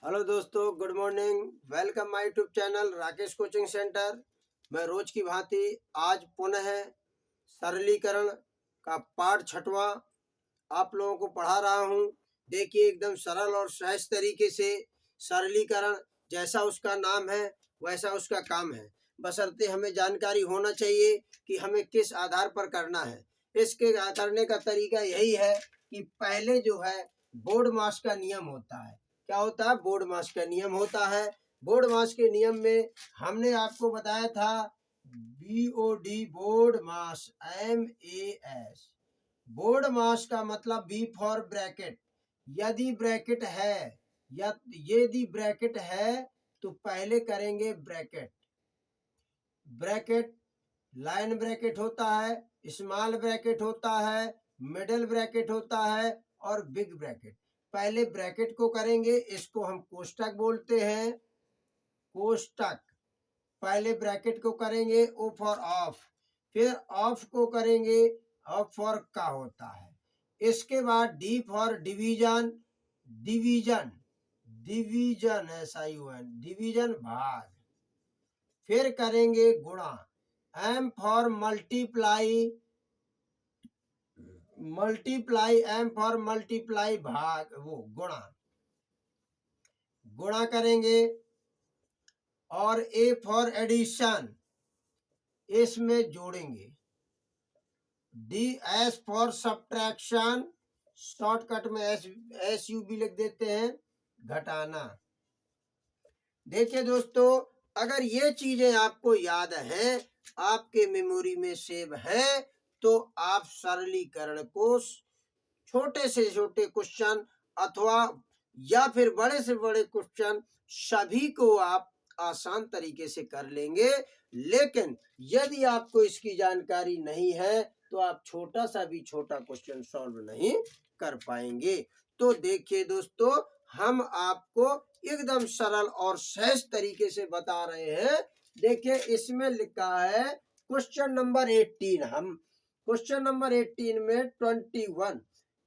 Hello दोस्तों, good morning. Welcome my YouTube channel Rakesh coaching centre. मैं रोज की भांति आज पुनः सरलीकरण का पाठ छठवां आप लोगों को पढ़ा रहा हूं। देखिए, एकदम सरल और सहज तरीके से सरलीकरण जैसा उसका नाम है वैसा उसका काम है, बशर्ते हमें जानकारी होना चाहिए कि हमें किस आधार पर करना है। इसके करने का तरीका यही है कि पहले जो है बोर्ड मास का नियम होता है। क्या होता है? बोर्ड मास का नियम होता है। बोर्ड मास के नियम में हमने आपको बताया था BOD बोर्ड मास, MAS। बोर्ड मास का मतलब बी फॉर ब्रैकेट। यदि ब्रैकेट है या यदि ब्रैकेट है तो पहले करेंगे ब्रैकेट। ब्रैकेट लाइन ब्रैकेट होता है, स्मॉल ब्रैकेट होता है, मिडिल ब्रैकेट होता है और बिग ब्रैकेट। पहले ब्रैकेट को करेंगे, इसको हम कोष्टक बोलते हैं, कोष्टक। पहले ब्रैकेट को करेंगे O फॉर ऑफ, फिर ऑफ को करेंगे ऑफ फॉर का होता है। इसके बाद D for division, division, division SION, division भाग। फिर करेंगे गुणा, M for multiply, multiply, M for multiply भाग, वो गुणा, गुणा करेंगे। और A फॉर एडिशन, इसमें जोड़ेंगे। DS फॉर सब्ट्रैक्शन, शॉर्टकट में SUB लिख देते हैं, घटाना। देखिए दोस्तों, अगर ये चीजें आपको याद हैं, आपके मेमोरी में सेव है, तो आप सरलीकरण को छोटे से छोटे क्वेश्चन अथवा या फिर बड़े से बड़े क्वेश्चन सभी को आप आसान तरीके से कर लेंगे। लेकिन यदि आपको इसकी जानकारी नहीं है तो आप छोटा सा भी छोटा क्वेश्चन सॉल्व नहीं कर पाएंगे। तो देखिए दोस्तों, हम आपको एकदम सरल और सहज तरीके से बता रहे हैं। देखिए, इसमें लिखा है क्वेश्चन नंबर 18। हम क्वेश्चन नंबर 18 में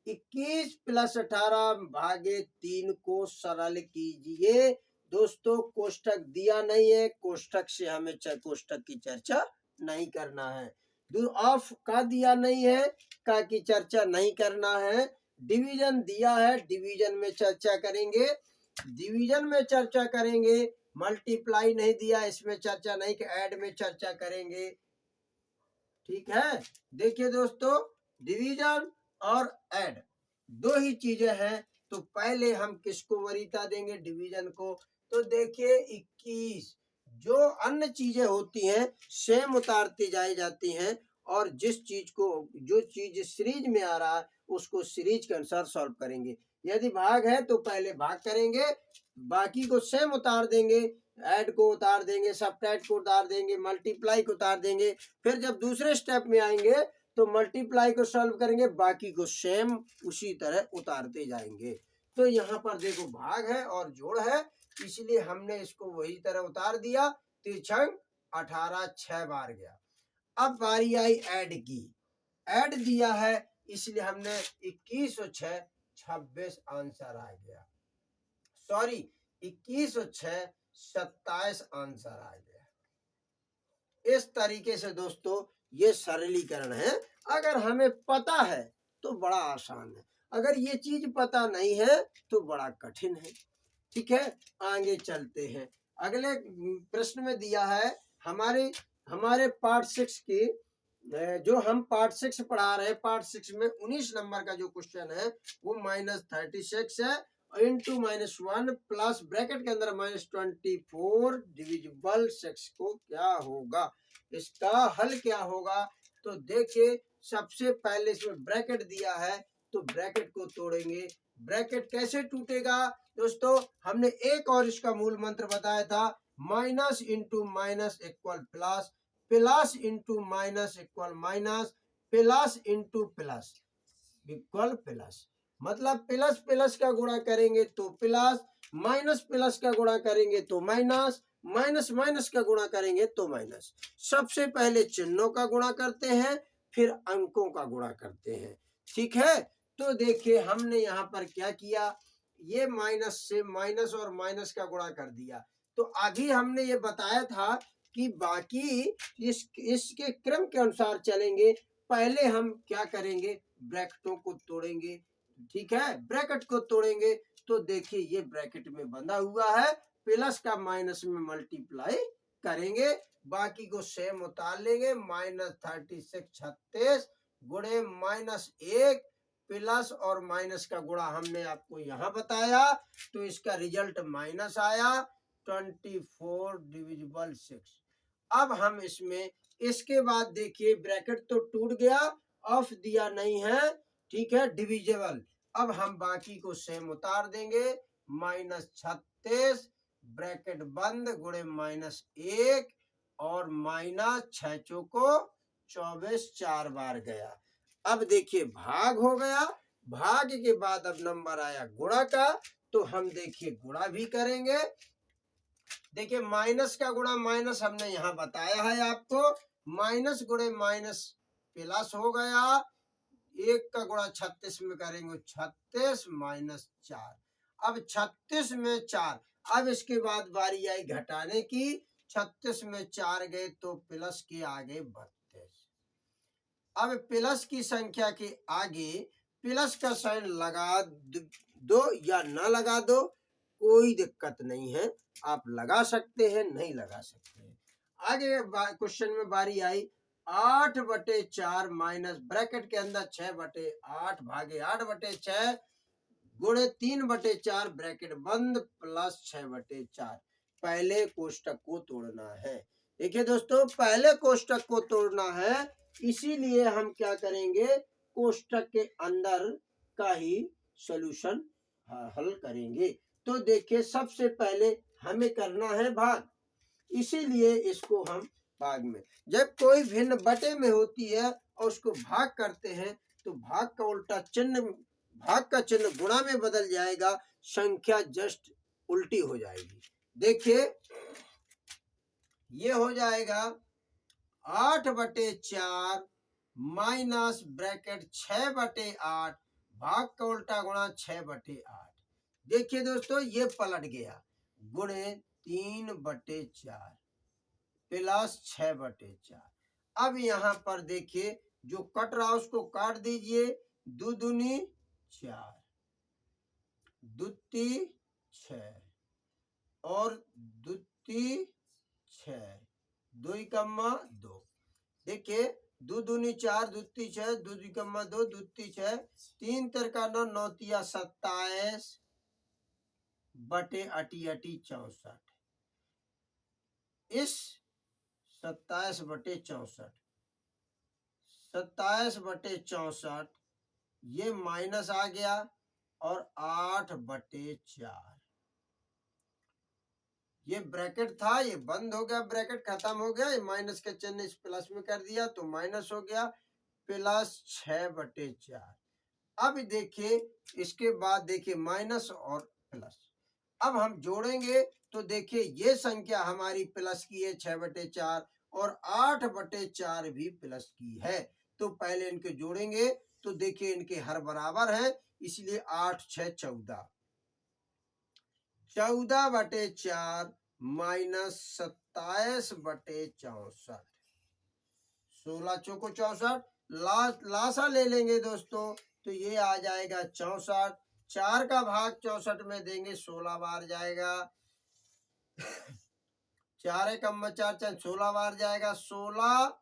21 प्लस 18 भागे 3 को सरल कीजिए। दोस्तों, कोष्टक दिया नहीं है, कोष्टक से हमें कोष्टक की चर्चा नहीं करना है। ऑफ का दिया नहीं है, का की चर्चा नहीं करना है। डिवीजन दिया है, डिवीजन में चर्चा करेंगे, डिवीजन में चर्चा करेंगे। मल्टीप्लाई नहीं दिया, इसमें चर्चा नहीं, ऐड में चर्चा करेंगे। ठीक है। देखिए दोस्तों, डिवीजन और ऐड दो ही चीजें हैं, तो पहले हम किसको वरीयता देंगे? डिवीजन को। तो देखिए 21, जो अन्य चीजें होती हैं सेम उतारती जाई जाती हैं, और जिस चीज को, जो चीज सीरीज में आ रहा है उसको सीरीज के अनुसार सॉल्व करेंगे। यदि भाग है तो पहले भाग करेंगे, बाकी को सेम उतार देंगे, ऐड को उतार देंगे, सब्ट्रैक्ट को उतार देंगे, मल्टीप्लाई को उतार देंगे। फिर जब दूसरे स्टेप में आएंगे तो मल्टीप्लाई को सॉल्व करेंगे, बाकी को सेम उसी तरह उतारते जाएंगे। तो यहाँ पर देखो भाग है और जोड़ है, इसलिए हमने इसको वही तरह उतार दिया। 3 18 6 बार गया। अब बारी आई ऐड की। ऐड दिया है, इसलिए हमने 21 और 6 26 आंसर आ गया। सॉरी, 21 और 6 27 आंसर आ गया। इस तरीके से दोस्तों ये सरलीकरण है। अगर हमें पता है तो बड़ा आसान है, अगर ये चीज पता नहीं है तो बड़ा कठिन है। ठीक है, आगे चलते हैं। अगले प्रश्न में दिया है हमारे पार्ट 6 की, जो हम पार्ट 6 पढ़ा रहे हैं, पार्ट 6 में 19 नंबर का जो क्वेश्चन है वो -36 है, इंटू -1 प्लस ब्रैकेट के अंदर -24 डिविजिबल 6 को क्या होगा, इसका हल क्या होगा। तो देखिए, सबसे पहले इसमें ब्रैकेट दिया है तो ब्रैकेट को तोड़ेंगे। ब्रैकेट कैसे टूटेगा दोस्तों? हमने एक और इसका मूल मंत्र बताया था, minus into minus equal plus, plus into minus equal minus, plus into plus equal plus. मतलब प्लस प्लस का गुणा करेंगे तो प्लस, माइनस प्लस का गुणा करेंगे तो माइनस, माइनस माइनस का गुणा करेंगे तो माइनस। सबसे पहले चिन्हों का गुणा करते हैं, फिर अंकों का गुणा करते हैं। ठीक है। तो देखिए, हमने यहाँ पर क्या किया, ये माइनस से माइनस और माइनस का गुणा कर दिया। तो अभी हमने ये बताया था कि बाकी इसके क्रम के अनुसार चलेंगे। पहले हम क्या करेंगे, ब्रैकेटों को तोड़ेंगे, ठीक है, ब्रैकेट को तोड़ेंगे। तो देखिए ये ब्रैकेट में बंधा हुआ है, प्लस का माइनस में मल्टीप्लाई करेंगे, बाकी को सेम उतार लेंगे। -36 36 गुणे -1 प्लस और माइनस का गुणा हमने आपको यहाँ बताया, तो इसका रिजल्ट माइनस आया 24 डिविजिबल 6। अब हम इसमें इसके बाद देखिए ब्रैकेट तो टूट गया, ऑफ दिया नहीं है, ठीक है, डिविजिबल। अब हम बाकी को सेम उतार देंगे, -36 ब्रैकेट बंद गुणे -1 और -6 चौको 24 4 बार गया। अब देखिए भाग हो गया, भाग के बाद अब नंबर आया गुणा का, तो हम देखिए गुणा भी करेंगे। देखिए माइनस का गुणा माइनस हमने यहाँ बताया है आपको, माइनस गुणे माइनस प्लस हो गया, 1 का गुणा 36 में करेंगे 36 -4। अब 36 में 4, अब इसके बाद बारी आई घटाने की, 36 में 4 गए तो प्लस के आगे 32। अब प्लस की संख्या के आगे प्लस का साइन लगा दो या ना लगा दो, कोई दिक्कत नहीं है, आप लगा सकते हैं, नहीं लगा सकते हैं। आगे क्वेश्चन में बारी आई 8/4 माइनस ब्रैकेट के अंदर 6/8 भागे 8/6 गुणे 3/4 ब्रैकेट बंद प्लस 6/4। पहले कोष्टक को तोड़ना है। देखिए दोस्तों पहले कोष्टक को तोड़ना है, इसीलिए हम क्या करेंगे, कोष्टक के अंदर का ही सॉल्यूशन हल करेंगे। तो देखिए सबसे पहले हमें करना है भाग, इसीलिए इसको हम भाग में, जब कोई भिन्न बटे में होती है और उसको भाग करते हैं तो भाग का उल्टा चिन्ह, भाग का चिन्ह गुणा में बदल जाएगा, संख्या जस्ट उल्टी हो जाएगी। देखिए ये हो जाएगा 8/4 माइनस ब्रैकेट 6/8 भाग का उल्टा गुणा 6/8। देखिए दोस्तों ये पलट गया, गुणे 3/4 प्लस 6/4। अब यहाँ पर देखिए जो कट रहा उसको काट दीजिए, 2 दूनी 4, दुत्ती 6 और दुत्ती 6, 2 कम्मा 2। देखिए 2 दूनी 4 दुत्ती 6, 2 कम्मा 2 दुत्ती 6, 3 तिरका 9 9 तिया 27 बटे अटी अटी 64। इस 27/64 27/64 ये माइनस आ गया और 8/4 ये ब्रैकेट था, ये बंद हो गया, ब्रैकेट खत्म हो गया, ये माइनस का चिन्ह इस प्लस में कर दिया तो माइनस हो गया प्लस 6/4। अब देखिए इसके बाद देखिए माइनस और प्लस, अब हम जोड़ेंगे तो देखिए ये संख्या हमारी प्लस की है 6/4 और 8/4 भी प्लस की है। तो पहले इनके जोड़ेंगे तो देखिए इनके हर बराबर है, इसलिए 8 6 14, 14/4 माइनस 27/64, 16 चौको 64, लासा ले लेंगे दोस्तों तो ये आ जाएगा 64, 4 का भाग 64 में देंगे 16 बार जाएगा, 4 कम्मा 4 4 16 बार जाएगा, 16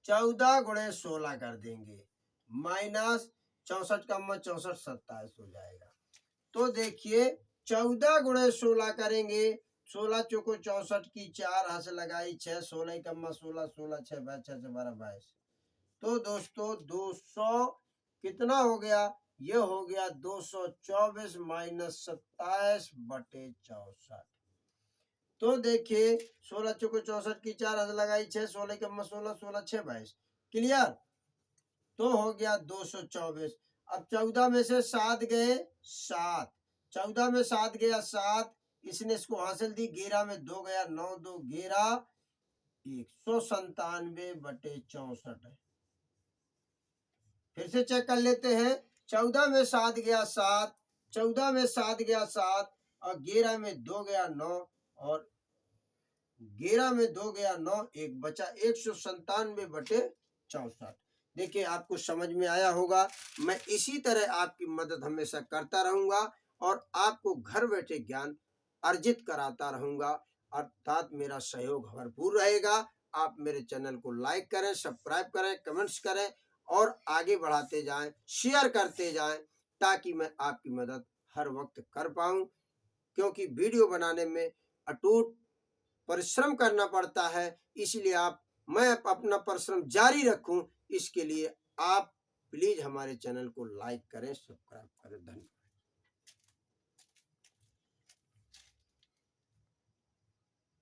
14 गुणे 16 कर देंगे, माइनस 64 कम्मा 64 27 हो जाएगा। तो देखिए 14 गुणे 16 करेंगे, 16 चौको 64 की 4 हाथ लगाई 6, 16 कम्मा 16 16 6 6 12 22। तो दोस्तों 200 कितना हो गया, ये हो गया 224 माइनस 27/64। तो देखिए 16 चौको 64 की 4 हाथ लगाई 6, 16 कम्मा 16 16 6 22, क्लियर। तो हो गया 224। अब 14 में से 7 गए 7, 14 में 7 गया 7, इसने इसको हासिल दी, 11 में 2 गया 9 2 11, 197/64 है। फिर से चेक कर लेते हैं, 14 में 7 गया 7, 14 में 7 गया 7 और 11 में 2 गया 9 और 11 में 2 गया 9, एक बचा 197/64। देखिए आपको समझ में आया होगा। मैं इसी तरह आपकी मदद हमेशा करता रहूंगा और आपको घर बैठे ज्ञान अर्जित कराता रहूंगा, अर्थात मेरा सहयोग भरपूर रहेगा। आप मेरे चैनल को लाइक करें, सब्सक्राइब करें, कमेंट्स करें और आगे बढ़ाते जाएं, शेयर करते जाएं, ताकि मैं आपकी मदद हर वक्त कर पाऊं। क्योंकि वीडियो बनाने में अटूट परिश्रम करना पड़ता है, इसलिए मैं अपना परिश्रम जारी रखूं, इसके लिए आप प्लीज हमारे चैनल को लाइक करें, सब्सक्राइब करें। धन्यवाद।